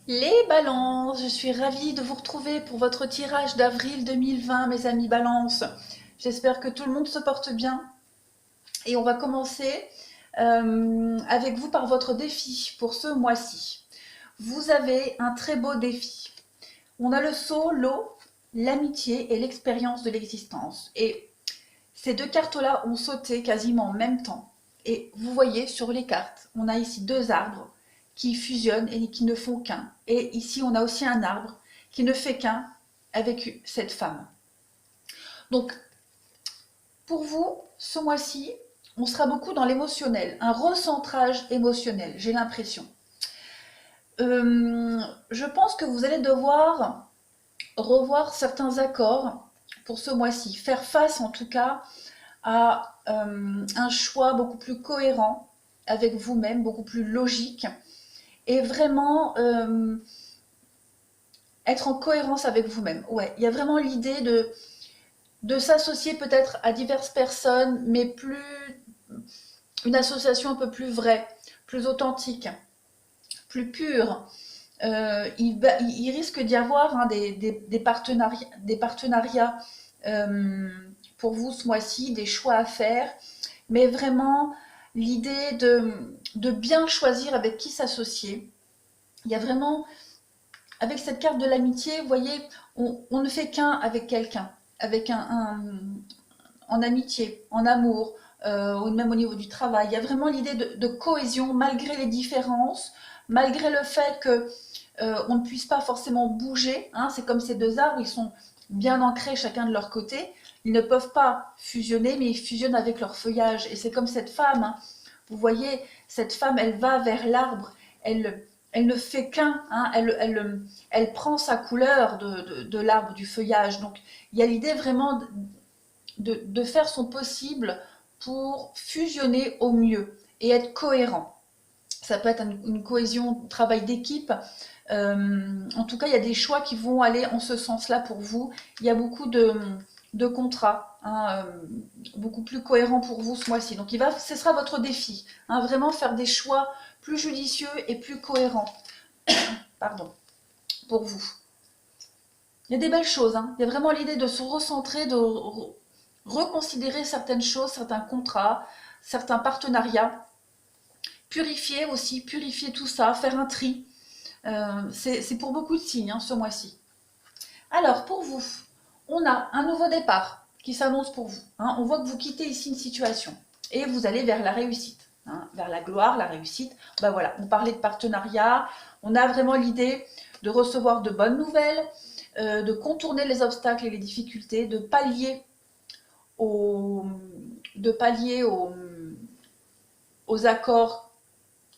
Les balances, je suis ravie de vous retrouver pour votre tirage d'avril 2020, mes amis balance. J'espère que tout le monde se porte bien. Et on va commencer avec vous par votre défi pour ce mois-ci. Vous avez un très beau défi. On a le saut, l'eau, l'amitié et l'expérience de l'existence. Et ces deux cartes-là ont sauté quasiment en même temps. Et vous voyez sur les cartes, on a ici deux arbres qui fusionnent et qui ne font qu'un. Et ici, on a aussi un arbre qui ne fait qu'un avec cette femme. Donc, pour vous, ce mois-ci, on sera beaucoup dans l'émotionnel, un recentrage émotionnel, j'ai l'impression. Je pense que vous allez devoir revoir certains accords pour ce mois-ci, faire face en tout cas à un choix beaucoup plus cohérent avec vous-même, beaucoup plus logique, et vraiment être en cohérence avec vous-même. Ouais, il y a vraiment l'idée de s'associer peut-être à diverses personnes, mais plus une association un peu plus vraie, plus authentique, plus pure. Il risque d'y avoir des partenariats pour vous ce mois-ci, des choix à faire, mais vraiment l'idée de bien choisir avec qui s'associer. Il y a vraiment, avec cette carte de l'amitié, vous voyez, on ne fait qu'un avec quelqu'un, avec en amitié, en amour, ou même au niveau du travail. Il y a vraiment l'idée de cohésion malgré les différences, malgré le fait que on ne puisse pas forcément bouger. Hein, c'est comme ces deux arbres, ils sont bien ancrés chacun de leur côté. Ils ne peuvent pas fusionner, mais ils fusionnent avec leur feuillage. Et c'est comme cette femme. Hein, vous voyez, cette femme, elle va vers l'arbre. Elle ne fait qu'un. Hein, elle prend sa couleur de l'arbre, du feuillage. Donc, il y a l'idée vraiment de faire son possible pour fusionner au mieux et être cohérent. Ça peut être une cohésion, travail d'équipe. En tout cas, il y a des choix qui vont aller en ce sens-là pour vous. Il y a beaucoup de contrats, hein, beaucoup plus cohérents pour vous ce mois-ci. Donc, ce sera votre défi, hein, vraiment faire des choix plus judicieux et plus cohérents. Pardon, pour vous. Il y a des belles choses. Hein. Il y a vraiment l'idée de se recentrer, de reconsidérer certaines choses, certains contrats, certains partenariats. Purifier aussi, purifier tout ça, faire un tri. C'est pour beaucoup de signes hein, ce mois-ci. Alors, pour vous, on a un nouveau départ qui s'annonce pour vous. Hein. On voit que vous quittez ici une situation et vous allez vers la réussite, hein, vers la gloire, la réussite. Ben voilà, on parlait de partenariat, on a vraiment l'idée de recevoir de bonnes nouvelles, de contourner les obstacles et les difficultés, aux, de pallier aux accords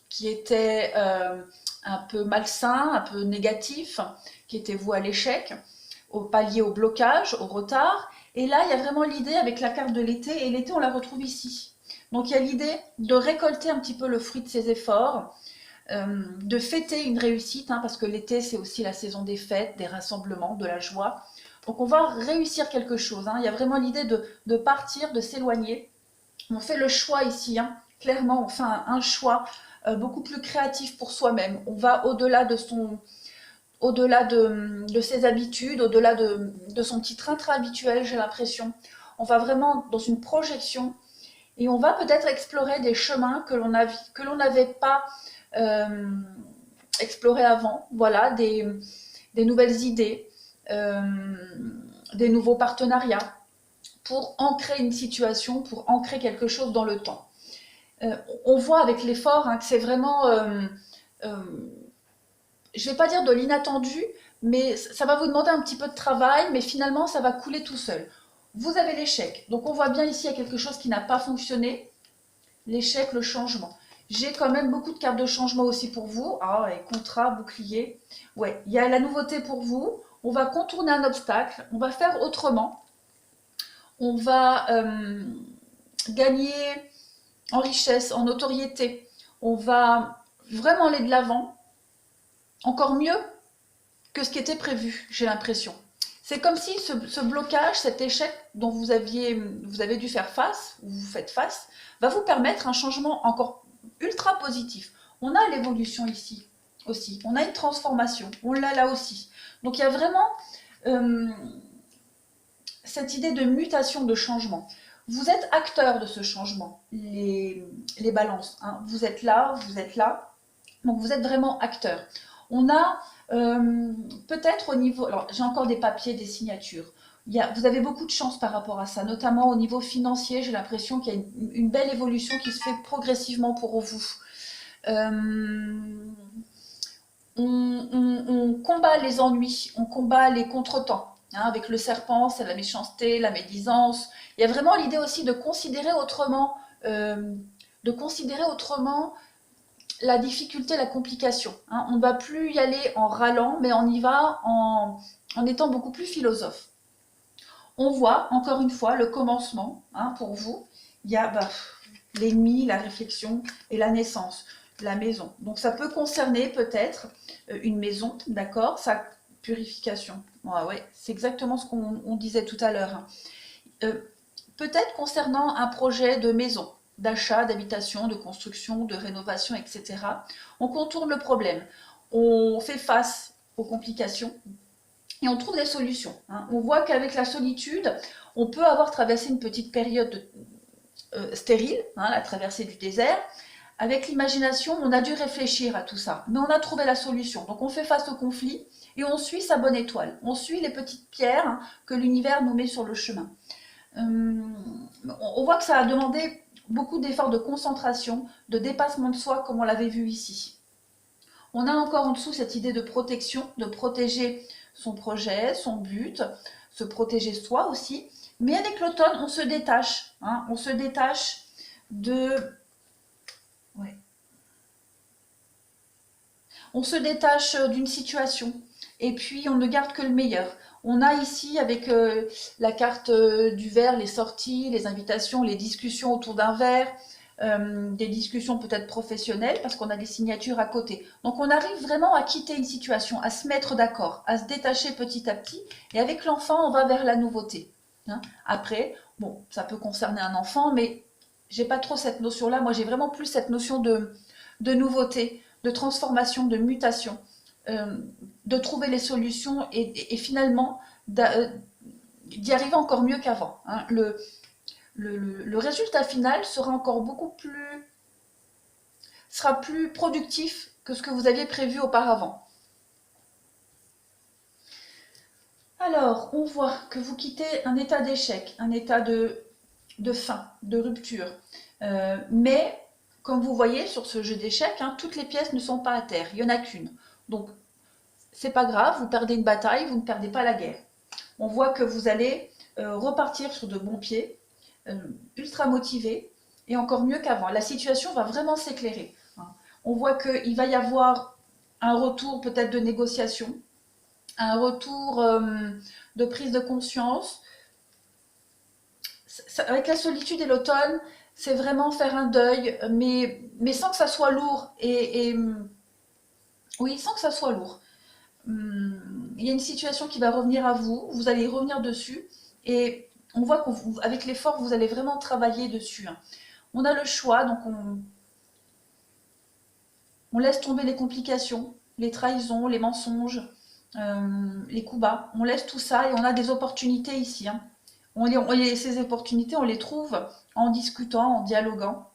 qui étaient un peu malsains, un peu négatifs, qui étaient voués à l'échec, au palier au blocage, au retard. Et là, il y a vraiment l'idée avec la carte de l'été, et l'été, on la retrouve ici. Donc il y a l'idée de récolter un petit peu le fruit de ses efforts, de fêter une réussite, hein, parce que l'été, c'est aussi la saison des fêtes, des rassemblements, de la joie. Donc on va réussir quelque chose. Hein. Il y a vraiment l'idée de partir, de s'éloigner. On fait le choix ici, hein. Clairement, on fait un choix beaucoup plus créatif pour soi-même. On va au-delà au-delà de ses habitudes, au-delà de son petit train-train habituel, j'ai l'impression. On va vraiment dans une projection et on va peut-être explorer des chemins que l'on n'avait pas euh, explorés avant. Voilà, des nouvelles idées, euh, des nouveaux partenariats pour ancrer une situation, pour ancrer quelque chose dans le temps. On voit avec l'effort hein, que c'est vraiment euh, je ne vais pas dire de l'inattendu, mais ça va vous demander un petit peu de travail, mais finalement, ça va couler tout seul. Vous avez l'échec. Donc, on voit bien ici, il y a quelque chose qui n'a pas fonctionné. L'échec, le changement. J'ai quand même beaucoup de cartes de changement aussi pour vous. Ah, et contrat, bouclier. Ouais, il y a la nouveauté pour vous. On va contourner un obstacle. On va faire autrement. On va gagner en richesse, en notoriété. On va vraiment aller de l'avant. Encore mieux que ce qui était prévu, j'ai l'impression. C'est comme si ce blocage, cet échec dont vous avez dû faire face, ou vous faites face, va vous permettre un changement encore ultra positif. On a l'évolution ici, aussi. On a une transformation, on l'a là aussi. Donc il y a vraiment cette idée de mutation, de changement. Vous êtes acteur de ce changement, les balances. Hein. Vous êtes là, donc vous êtes vraiment acteur. On a peut-être au niveau... Alors j'ai encore des papiers, des signatures. Vous avez beaucoup de chance par rapport à ça, notamment au niveau financier. J'ai l'impression qu'il y a une belle évolution qui se fait progressivement pour vous. On combat les ennuis, on combat les contretemps. Hein, avec le serpent, c'est la méchanceté, la médisance. Il y a vraiment l'idée aussi de considérer autrement, la difficulté, la complication. Hein. On ne va plus y aller en râlant, mais on y va en étant beaucoup plus philosophe. On voit, encore une fois, le commencement, hein, pour vous. Il y a l'ennemi, la réflexion et la naissance, la maison. Donc ça peut concerner peut-être une maison, d'accord, sa purification. Ouais, c'est exactement ce qu'on disait tout à l'heure. Peut-être concernant un projet de maison, d'achat, d'habitation, de construction, de rénovation, etc. On contourne le problème, on fait face aux complications et on trouve des solutions. Hein. On voit qu'avec la solitude, on peut avoir traversé une petite période stérile, hein, la traversée du désert. Avec l'imagination, on a dû réfléchir à tout ça, mais on a trouvé la solution. Donc on fait face au conflit et on suit sa bonne étoile. On suit les petites pierres, hein, que l'univers nous met sur le chemin. On voit que ça a demandé beaucoup d'efforts de concentration, de dépassement de soi, comme on l'avait vu ici. On a encore en dessous cette idée de protection, de protéger son projet, son but, se protéger soi aussi. Mais avec l'automne, on se détache. Hein, on se détache de... Ouais. On se détache d'une situation. Et puis, on ne garde que le meilleur. On a ici, avec la carte du verre, les sorties, les invitations, les discussions autour d'un verre, des discussions peut-être professionnelles, parce qu'on a des signatures à côté. Donc on arrive vraiment à quitter une situation, à se mettre d'accord, à se détacher petit à petit. Et avec l'enfant, on va vers la nouveauté. Hein. Après, bon, ça peut concerner un enfant, mais j'ai pas trop cette notion-là. Moi, j'ai vraiment plus cette notion de nouveauté, de transformation, de mutation. De trouver les solutions et finalement d'y arriver encore mieux qu'avant. Hein. Le résultat final sera encore sera plus productif que ce que vous aviez prévu auparavant. Alors, on voit que vous quittez un état d'échec, un état de fin, de rupture. Mais, comme vous voyez sur ce jeu d'échecs, hein, toutes les pièces ne sont pas à terre, il n'y en a qu'une. Donc, c'est pas grave, vous perdez une bataille, vous ne perdez pas la guerre. On voit que vous allez repartir sur de bons pieds, ultra motivé, et encore mieux qu'avant. La situation va vraiment s'éclairer. Hein. On voit qu'il va y avoir un retour peut-être de négociation, un retour de prise de conscience. Avec la solitude et l'automne, c'est vraiment faire un deuil, mais sans que ça soit lourd. Oui, sans que ça soit lourd. Il y a une situation qui va revenir à vous, vous allez y revenir dessus, et on voit qu'avec l'effort, vous allez vraiment travailler dessus. Hein. On a le choix, donc on laisse tomber les complications, les trahisons, les mensonges, les coups bas. On laisse tout ça et on a des opportunités ici. Hein. Ces opportunités, on les trouve en discutant, en dialoguant.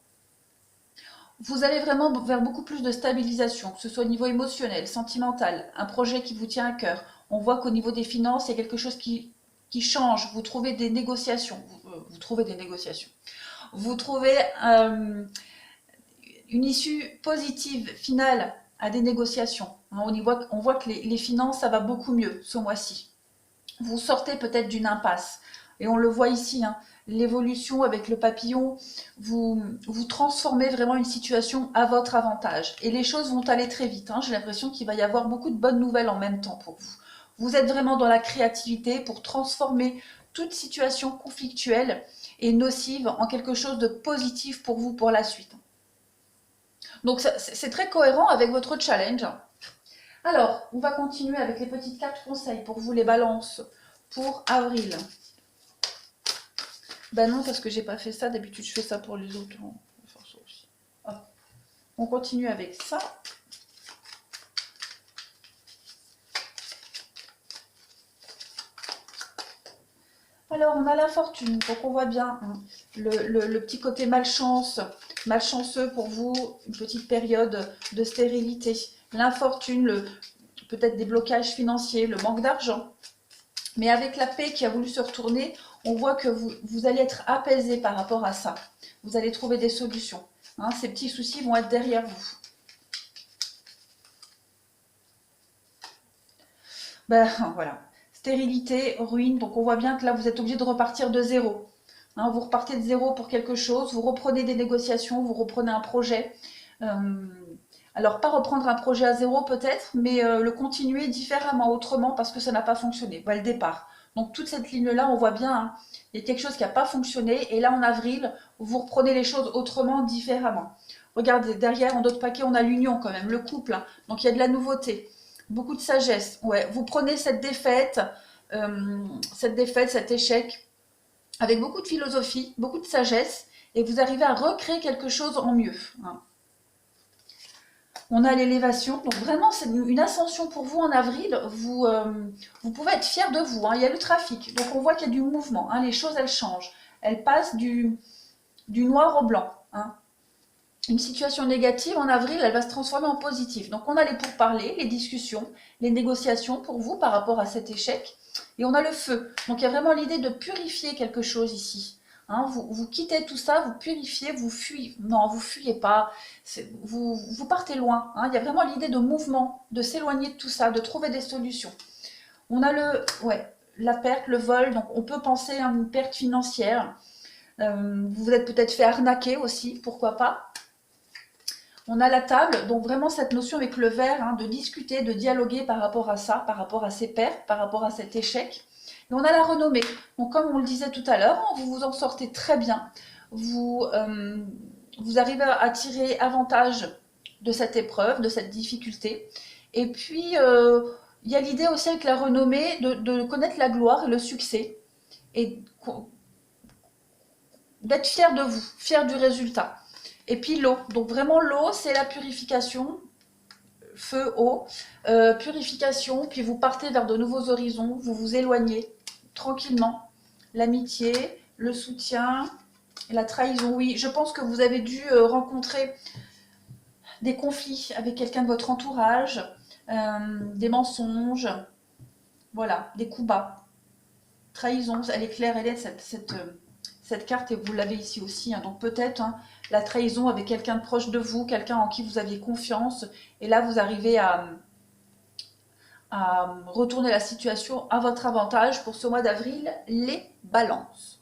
Vous allez vraiment vers beaucoup plus de stabilisation, que ce soit au niveau émotionnel, sentimental, un projet qui vous tient à cœur. On voit qu'au niveau des finances, il y a quelque chose qui change. Vous trouvez des négociations. Vous trouvez des négociations. Vous trouvez une issue positive, finale, à des négociations. Hein, on voit que les finances, ça va beaucoup mieux ce mois-ci. Vous sortez peut-être d'une impasse. Et on le voit ici, hein, l'évolution avec le papillon, vous transformez vraiment une situation à votre avantage. Et les choses vont aller très vite. Hein. J'ai l'impression qu'il va y avoir beaucoup de bonnes nouvelles en même temps pour vous. Vous êtes vraiment dans la créativité pour transformer toute situation conflictuelle et nocive en quelque chose de positif pour vous pour la suite. Donc c'est très cohérent avec votre challenge. Alors, on va continuer avec les petites cartes conseils pour vous les balances pour avril. Ben non, parce que j'ai pas fait ça. D'habitude, je fais ça pour les autres. On continue avec ça. Alors, on a la fortune, donc on voit bien hein, le petit côté malchance, malchanceux pour vous, une petite période de stérilité. L'infortune, peut-être des blocages financiers, le manque d'argent. Mais avec la paix qui a voulu se retourner, on voit que vous allez être apaisé par rapport à ça. Vous allez trouver des solutions. Hein, ces petits soucis vont être derrière vous. Ben voilà, stérilité, ruine, donc on voit bien que là vous êtes obligé de repartir de zéro. Hein, vous repartez de zéro pour quelque chose, vous reprenez des négociations, vous reprenez un projet. Euh, alors pas reprendre un projet à zéro peut-être, mais le continuer différemment, autrement, parce que ça n'a pas fonctionné, le départ. Donc toute cette ligne-là, on voit bien, hein, il y a quelque chose qui n'a pas fonctionné, et là en avril, vous reprenez les choses autrement, différemment. Regardez, derrière, en d'autres paquets, on a l'union quand même, le couple, hein, donc il y a de la nouveauté. Beaucoup de sagesse. Ouais, vous prenez cet échec, avec beaucoup de philosophie, beaucoup de sagesse, et vous arrivez à recréer quelque chose en mieux. Hein. On a l'élévation, donc vraiment c'est une ascension pour vous en avril. Vous pouvez être fier de vous. Hein. Il y a le trafic, donc on voit qu'il y a du mouvement. Hein. Les choses elles changent, elles passent du noir au blanc. Hein. Une situation négative en avril, elle va se transformer en positive. Donc on a les pourparlers, les discussions, les négociations pour vous par rapport à cet échec. Et on a le feu. Donc il y a vraiment l'idée de purifier quelque chose ici. Hein, vous quittez tout ça, vous purifiez, vous fuyez. Non, vous fuyez pas. Vous partez loin. Hein. Il y a vraiment l'idée de mouvement, de s'éloigner de tout ça, de trouver des solutions. On a la perte, le vol. Donc on peut penser à une perte financière. Vous vous êtes peut-être fait arnaquer aussi, pourquoi pas. On a la table, donc vraiment cette notion avec le verre, hein, de discuter, de dialoguer par rapport à ça, par rapport à ces pertes, par rapport à cet échec. Et on a la renommée. Donc comme on le disait tout à l'heure, vous vous en sortez très bien. Vous arrivez à tirer avantage de cette épreuve, de cette difficulté. Et puis, il y a l'idée aussi avec la renommée de connaître la gloire et le succès. Et d'être fier de vous, fier du résultat. Et puis l'eau. Donc vraiment l'eau, c'est la purification, feu, eau, purification, puis vous partez vers de nouveaux horizons, vous vous éloignez tranquillement. L'amitié, le soutien, la trahison, oui. Je pense que vous avez dû rencontrer des conflits avec quelqu'un de votre entourage, des mensonges, voilà, des coups bas. Trahison, elle est claire, elle est cette carte, et vous l'avez ici aussi. Hein. Donc peut-être hein, la trahison avec quelqu'un de proche de vous, quelqu'un en qui vous aviez confiance, et là vous arrivez à retourner la situation à votre avantage pour ce mois d'avril, les balances.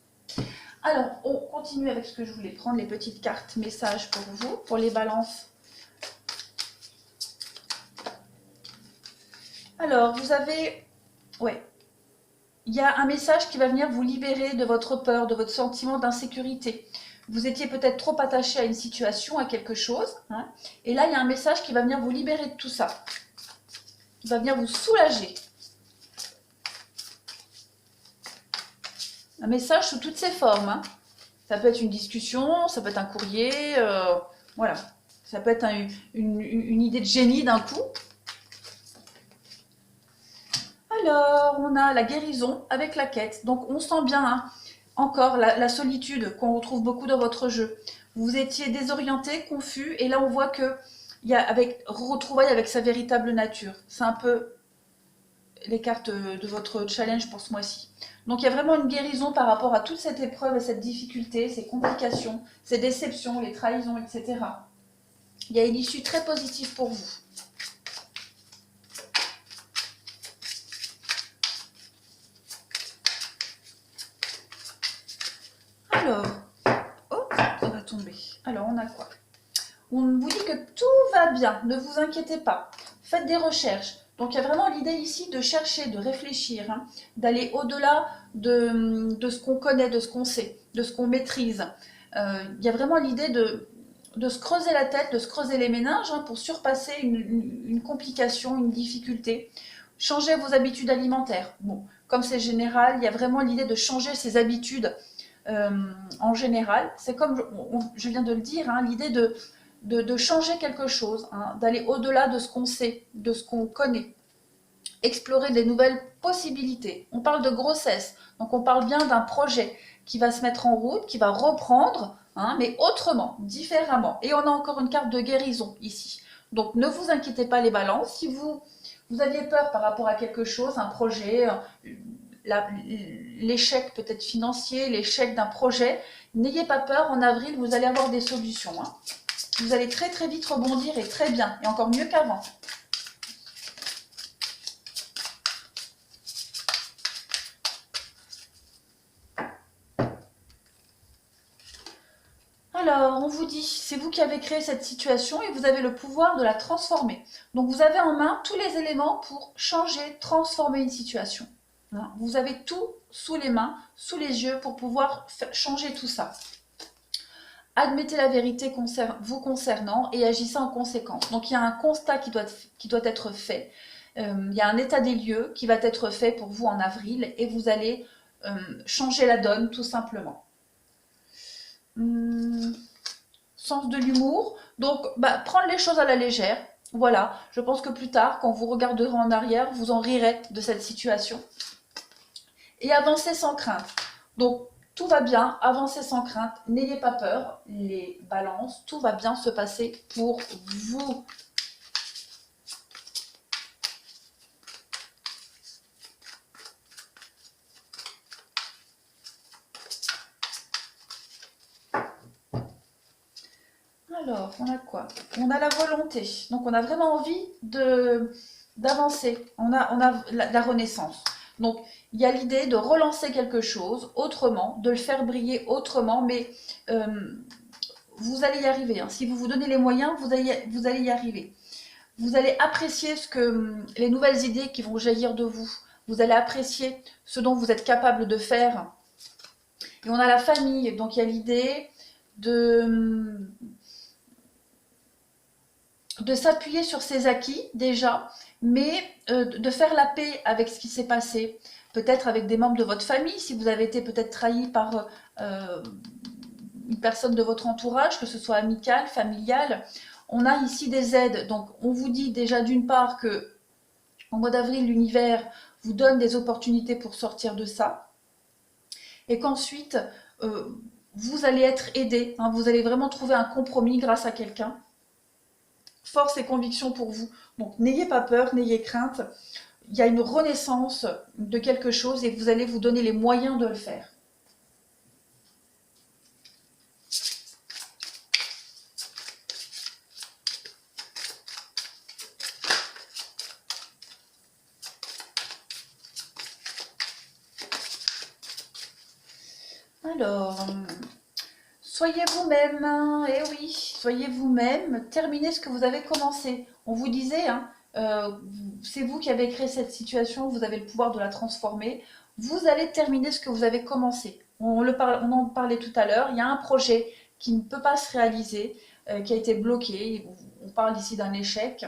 Alors, on continue avec ce que je voulais prendre, les petites cartes messages pour vous, pour les balances. Alors, vous avez... Ouais. Il y a un message qui va venir vous libérer de votre peur, de votre sentiment d'insécurité. Vous étiez peut-être trop attaché à une situation, à quelque chose. Hein, et là, il y a un message qui va venir vous libérer de tout ça. Qui va venir vous soulager. Un message sous toutes ses formes. Hein. Ça peut être une discussion, ça peut être un courrier, voilà. Ça peut être une idée de génie d'un coup. Alors, on a la guérison avec la quête. Donc, on sent bien, hein, encore, la solitude qu'on retrouve beaucoup dans votre jeu. Vous étiez désorienté, confus, et là, on voit que il y a retrouvailles avec sa véritable nature. C'est un peu les cartes de votre challenge pour ce mois-ci. Donc, il y a vraiment une guérison par rapport à toute cette épreuve et cette difficulté, ces complications, ces déceptions, les trahisons, etc. Il y a une issue très positive pour vous. Alors, oh, ça va tomber. Alors, on a quoi? On vous dit que tout va bien, ne vous inquiétez pas. Faites des recherches. Donc, il y a vraiment l'idée ici de chercher, de réfléchir, hein, d'aller au-delà de ce qu'on connaît, de ce qu'on sait, de ce qu'on maîtrise. Il y a vraiment l'idée de se creuser la tête, de se creuser les méninges hein, pour surpasser une complication, une difficulté. Changez vos habitudes alimentaires. Bon, comme c'est général, il y a vraiment l'idée de changer ses habitudes en général. C'est comme je viens de le dire, hein, l'idée de changer quelque chose, hein, d'aller au-delà de ce qu'on sait, de ce qu'on connaît. explorer des nouvelles possibilités. On parle de grossesse, donc on parle bien d'un projet qui va se mettre en route, qui va reprendre, hein, mais autrement, différemment. Et on a encore une carte de guérison ici. Donc ne vous inquiétez pas les balances, si vous aviez peur par rapport à quelque chose, un projet, l'échec peut-être financier, l'échec d'un projet, n'ayez pas peur, en avril vous allez avoir des solutions. Hein. Vous allez très très vite rebondir et très bien, et encore mieux qu'avant. Alors, on vous dit, c'est vous qui avez créé cette situation et vous avez le pouvoir de la transformer. Donc, vous avez en main tous les éléments pour changer, transformer une situation. Vous avez tout sous les mains, sous les yeux pour pouvoir changer tout ça. Admettez la vérité vous concernant et agissez en conséquence. Donc, il y a un constat qui doit être fait. Il y a un état des lieux qui va être fait pour vous en avril et vous allez changer la donne tout simplement. Sens de l'humour, donc prendre les choses à la légère, voilà, je pense que plus tard, quand vous regarderez en arrière, vous en rirez de cette situation, et avancer sans crainte, donc tout va bien, avancez sans crainte, n'ayez pas peur, les balances, tout va bien se passer pour vous. Alors, on a quoi? On a la volonté. Donc, on a vraiment envie d'avancer. On a la renaissance. Donc, il y a l'idée de relancer quelque chose autrement, de le faire briller autrement, mais vous allez y arriver. Hein. Si vous vous donnez les moyens, vous allez y arriver. Vous allez apprécier les nouvelles idées qui vont jaillir de vous. Vous allez apprécier ce dont vous êtes capable de faire. Et on a la famille. Donc, il y a l'idée de s'appuyer sur ses acquis déjà, mais de faire la paix avec ce qui s'est passé, peut-être avec des membres de votre famille, si vous avez été peut-être trahi par une personne de votre entourage, que ce soit amical, familial. On a ici des aides, donc on vous dit déjà d'une part que au mois d'avril, l'univers vous donne des opportunités pour sortir de ça, et qu'ensuite, vous allez être aidé, hein, vous allez vraiment trouver un compromis grâce à quelqu'un. Force et conviction pour vous. Donc n'ayez pas peur, n'ayez crainte. Il y a une renaissance de quelque chose et vous allez vous donner les moyens de le faire. Alors, soyez vous-même, et oui, soyez vous-même, terminez ce que vous avez commencé. On vous disait, hein, c'est vous qui avez créé cette situation, vous avez le pouvoir de la transformer. Vous allez terminer ce que vous avez commencé. On en parlait tout à l'heure, il y a un projet qui ne peut pas se réaliser, qui a été bloqué, on parle ici d'un échec.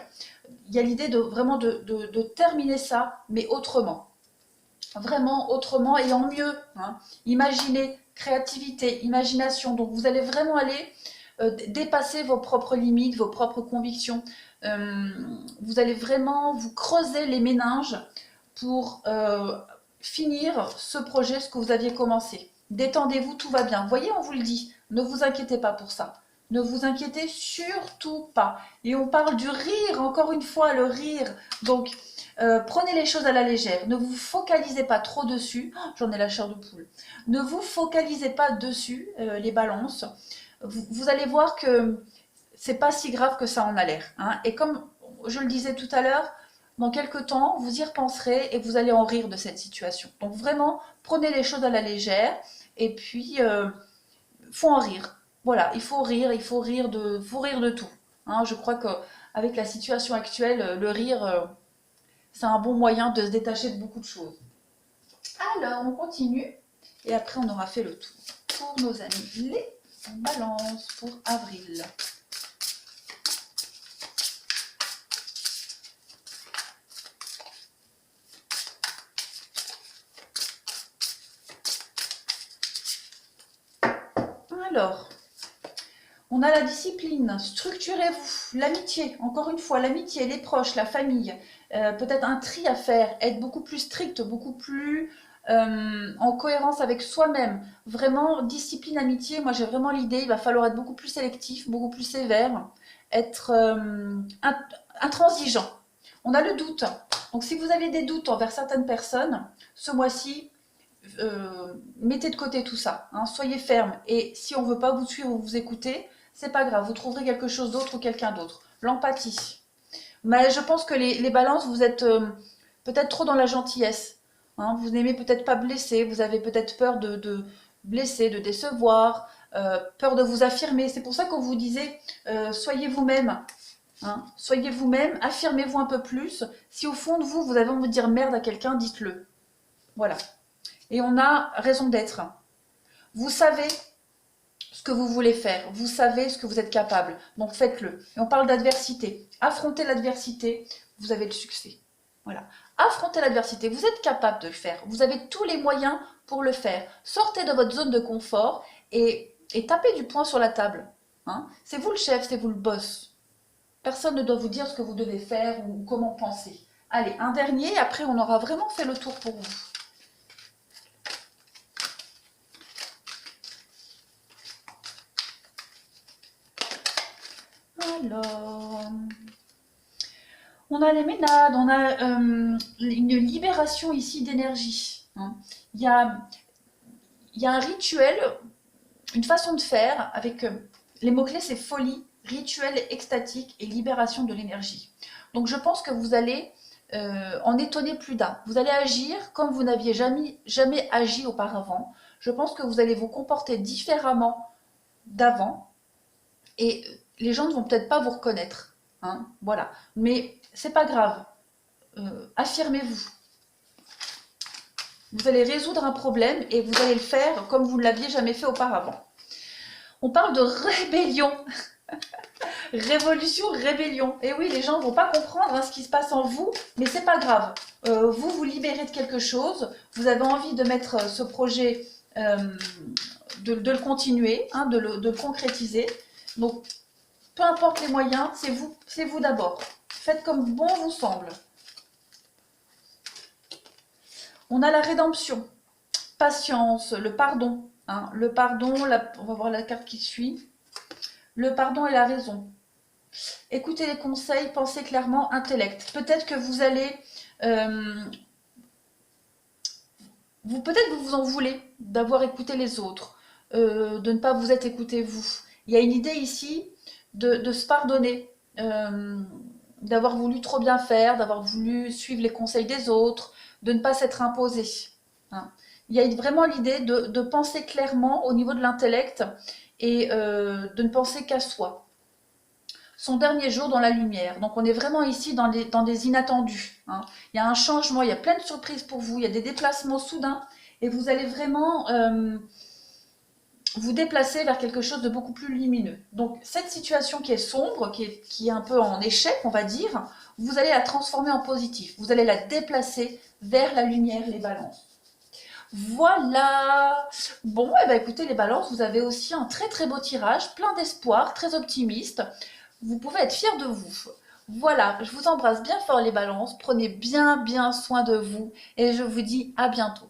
Il y a l'idée vraiment de terminer ça, mais autrement. Vraiment autrement et en mieux. Hein. Imaginez, créativité, imagination. Donc vous allez vraiment aller dépasser vos propres limites, vos propres convictions. Vous allez vraiment vous creuser les méninges pour finir ce projet, ce que vous aviez commencé. Détendez-vous, tout va bien. Vous voyez, on vous le dit, ne vous inquiétez pas pour ça. Ne vous inquiétez surtout pas. Et on parle du rire, encore une fois, le rire. Donc, prenez les choses à la légère. Ne vous focalisez pas trop dessus. Oh, j'en ai la chair de poule. Ne vous focalisez pas dessus, les balances. Vous allez voir que c'est pas si grave que ça en a l'air. Hein. Et comme je le disais tout à l'heure, dans quelques temps, vous y repenserez et vous allez en rire de cette situation. Donc vraiment, prenez les choses à la légère et puis faut en rire. Voilà, il faut rire de tout. Hein, je crois qu'avec la situation actuelle, le rire, c'est un bon moyen de se détacher de beaucoup de choses. Alors, on continue et après on aura fait le tour. Pour nos amis, les balances pour avril. Alors, on a la discipline, structurez-vous, l'amitié, encore une fois, l'amitié, les proches, la famille, peut-être un tri à faire, être beaucoup plus strict, beaucoup plus en cohérence avec soi-même. Vraiment, discipline, amitié, moi j'ai vraiment l'idée, il va falloir être beaucoup plus sélectif, beaucoup plus sévère, être intransigeant. On a le doute. Donc si vous avez des doutes envers certaines personnes, ce mois-ci, mettez de côté tout ça, hein, soyez ferme. Et si on ne veut pas vous suivre ou vous écouter, c'est pas grave, vous trouverez quelque chose d'autre ou quelqu'un d'autre. L'empathie. Mais je pense que les balances, vous êtes peut-être trop dans la gentillesse. Hein, vous n'aimez peut-être pas blesser, vous avez peut-être peur de blesser, de décevoir, peur de vous affirmer. C'est pour ça qu'on vous disait, soyez vous-même. Hein, soyez vous-même, affirmez-vous un peu plus. Si au fond de vous, vous avez envie de dire merde à quelqu'un, dites-le. Voilà. Et on a raison d'être. Vous savez ce que vous voulez faire, vous savez ce que vous êtes capable, donc faites-le. Et on parle d'adversité. Affrontez l'adversité, vous avez le succès. Voilà. Affrontez l'adversité, vous êtes capable de le faire, vous avez tous les moyens pour le faire. Sortez de votre zone de confort et tapez du poing sur la table. Hein, c'est vous le chef, c'est vous le boss. Personne ne doit vous dire ce que vous devez faire ou comment penser. Allez, un dernier, après on aura vraiment fait le tour pour vous. Alors, on a les ménades, on a une libération ici d'énergie. Hein. Il y a, il y a un rituel, une façon de faire avec les mots-clés, c'est folie, rituel extatique et libération de l'énergie. Donc je pense que vous allez en étonner plus d'un. Vous allez agir comme vous n'aviez jamais agi auparavant. Je pense que vous allez vous comporter différemment d'avant et les gens ne vont peut-être pas vous reconnaître. Hein, voilà. Mais c'est pas grave. Affirmez-vous. Vous allez résoudre un problème et vous allez le faire comme vous ne l'aviez jamais fait auparavant. On parle de rébellion. Révolution, rébellion. Et oui, les gens ne vont pas comprendre hein, ce qui se passe en vous, mais c'est pas grave. Vous vous libérez de quelque chose, vous avez envie de mettre ce projet, de le continuer, hein, de le concrétiser. Donc, peu importe les moyens, c'est vous d'abord. Faites comme bon vous semble. On a la rédemption, patience, le pardon. Hein, le pardon, on va voir la carte qui suit. Le pardon et la raison. Écoutez les conseils, pensez clairement, intellect. Peut-être que vous allez... peut-être que vous en voulez d'avoir écouté les autres, de ne pas vous être écouté vous. Il y a une idée ici de se pardonner, d'avoir voulu trop bien faire, d'avoir voulu suivre les conseils des autres, de ne pas s'être imposé. Hein. Il y a vraiment l'idée de penser clairement au niveau de l'intellect et de ne penser qu'à soi. Son dernier jour dans la lumière. Donc on est vraiment ici dans des inattendus. Hein. Il y a un changement, il y a plein de surprises pour vous, il y a des déplacements soudains et vous allez vraiment vous déplacer vers quelque chose de beaucoup plus lumineux. Donc cette situation qui est sombre, qui est un peu en échec, on va dire, vous allez la transformer en positif. Vous allez la déplacer vers la lumière, les balances. Voilà. Bon, eh ben, écoutez les balances, vous avez aussi un très très beau tirage, plein d'espoir, très optimiste. Vous pouvez être fiers de vous. Voilà, je vous embrasse bien fort les balances, prenez bien soin de vous et je vous dis à bientôt.